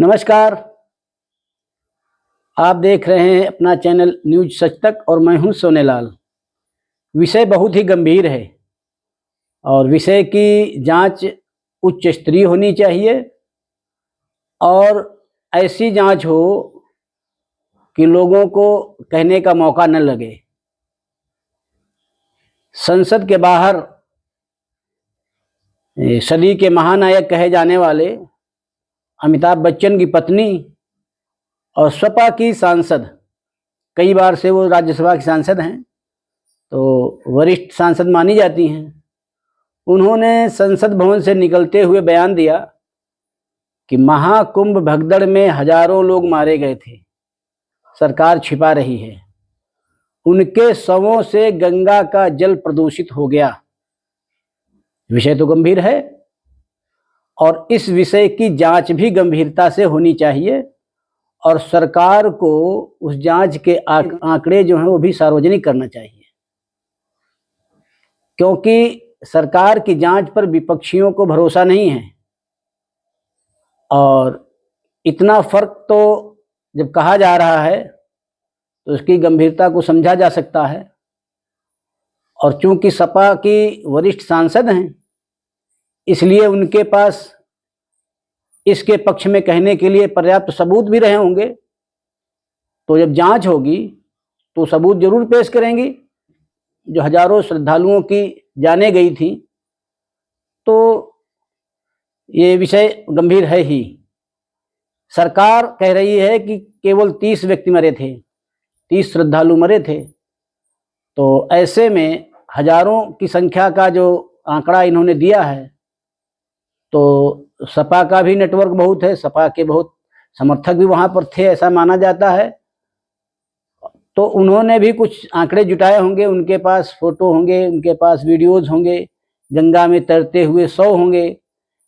नमस्कार, आप देख रहे हैं अपना चैनल न्यूज सच तक और मैं हूं सोनेलाल। विषय बहुत ही गंभीर है और विषय की जांच उच्च स्तरीय होनी चाहिए और ऐसी जांच हो कि लोगों को कहने का मौका न लगे। संसद के बाहर सदी के महानायक कहे जाने वाले अमिताभ बच्चन की पत्नी और सपा की सांसद, कई बार से वो राज्यसभा की सांसद हैं तो वरिष्ठ सांसद मानी जाती हैं, उन्होंने संसद भवन से निकलते हुए बयान दिया कि महाकुंभ भगदड़ में हजारों लोग मारे गए थे, सरकार छिपा रही है, उनके शवों से गंगा का जल प्रदूषित हो गया। विषय तो गंभीर है और इस विषय की जांच भी गंभीरता से होनी चाहिए और सरकार को उस जांच के आंकड़े जो हैं वो भी सार्वजनिक करना चाहिए, क्योंकि सरकार की जांच पर विपक्षियों को भरोसा नहीं है। और इतना फर्क तो जब कहा जा रहा है तो उसकी गंभीरता को समझा जा सकता है। और चूंकि सपा की वरिष्ठ सांसद हैं, इसलिए उनके पास इसके पक्ष में कहने के लिए पर्याप्त सबूत भी रहे होंगे। तो जब जांच होगी तो सबूत जरूर पेश करेंगी। जो हजारों श्रद्धालुओं की जानें गई थी, तो ये विषय गंभीर है ही। सरकार कह रही है कि केवल 30 व्यक्ति मरे थे, 30 श्रद्धालु मरे थे। तो ऐसे में हजारों की संख्या का जो आंकड़ा इन्होंने दिया है, तो सपा का भी नेटवर्क बहुत है, सपा के बहुत समर्थक भी वहां पर थे, ऐसा माना जाता है। तो उन्होंने भी कुछ आंकड़े जुटाए होंगे, उनके पास फोटो होंगे, उनके पास वीडियोज होंगे, गंगा में तैरते हुए शव होंगे,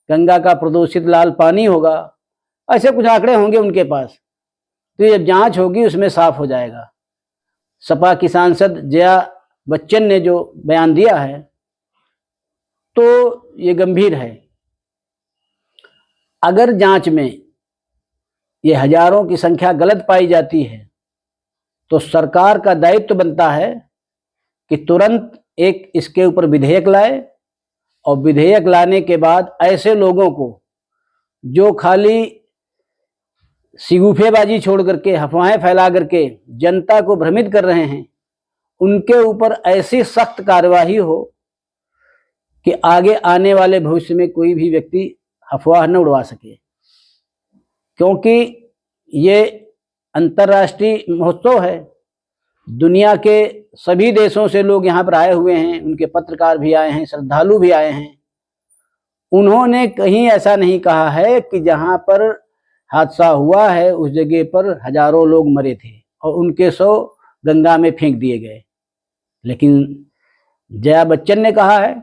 गंगा का प्रदूषित लाल पानी होगा, ऐसे कुछ आंकड़े होंगे उनके पास। तो जब जांच होगी उसमें साफ हो जाएगा। सपा की सांसद जया बच्चन ने जो बयान दिया है तो ये गंभीर है। अगर जांच में ये हजारों की संख्या गलत पाई जाती है तो सरकार का दायित्व बनता है कि तुरंत एक इसके ऊपर विधेयक लाए और विधेयक लाने के बाद ऐसे लोगों को जो खाली सिगुफेबाजी छोड़ करके, अफवाहें फैला करके जनता को भ्रमित कर रहे हैं, उनके ऊपर ऐसी सख्त कार्यवाही हो कि आगे आने वाले भविष्य में कोई भी व्यक्ति अफवाह न उड़वा सके। क्योंकि ये अंतर्राष्ट्रीय महोत्सव है, दुनिया के सभी देशों से लोग यहाँ पर आए हुए हैं, उनके पत्रकार भी आए हैं, श्रद्धालु भी आए हैं। उन्होंने कहीं ऐसा नहीं कहा है कि जहाँ पर हादसा हुआ है उस जगह पर हजारों लोग मरे थे और उनके शव गंगा में फेंक दिए गए। लेकिन जया बच्चन ने कहा है,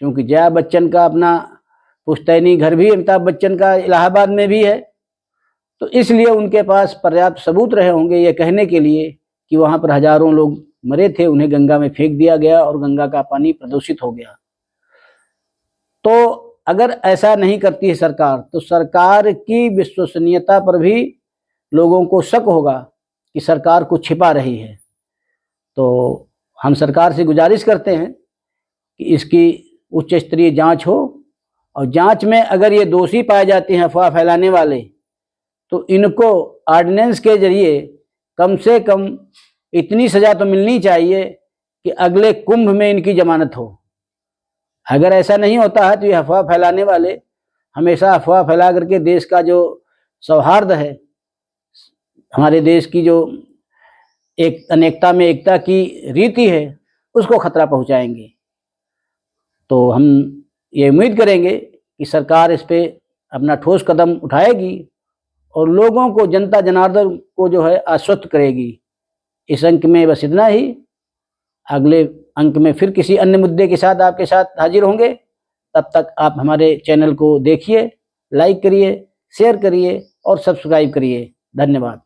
क्योंकि जया बच्चन का अपना पुश्तैनी घर भी अमिताभ बच्चन का इलाहाबाद में भी है, तो इसलिए उनके पास पर्याप्त सबूत रहे होंगे ये कहने के लिए कि वहां पर हजारों लोग मरे थे, उन्हें गंगा में फेंक दिया गया और गंगा का पानी प्रदूषित हो गया। तो अगर ऐसा नहीं करती है सरकार, तो सरकार की विश्वसनीयता पर भी लोगों को शक होगा कि सरकार कुछ छिपा रही है। तो हम सरकार से गुजारिश करते हैं कि इसकी उच्च स्तरीय जांच हो और जांच में अगर ये दोषी पाए जाते हैं अफवाह फैलाने वाले, तो इनको ऑर्डिनेंस के जरिए कम से कम इतनी सजा तो मिलनी चाहिए कि अगले कुंभ में इनकी जमानत हो। अगर ऐसा नहीं होता है तो ये अफवाह फैलाने वाले हमेशा अफवाह फैला करके देश का जो सौहार्द है, हमारे देश की जो एक अनेकता में एकता की रीति है, उसको खतरा पहुंचाएंगे। तो हम ये उम्मीद करेंगे कि सरकार इस पे अपना ठोस कदम उठाएगी और लोगों को, जनता जनार्दन को जो है आश्वस्त करेगी। इस अंक में बस इतना ही। अगले अंक में फिर किसी अन्य मुद्दे के साथ आपके साथ हाजिर होंगे। तब तक आप हमारे चैनल को देखिए, लाइक करिए, शेयर करिए और सब्सक्राइब करिए। धन्यवाद।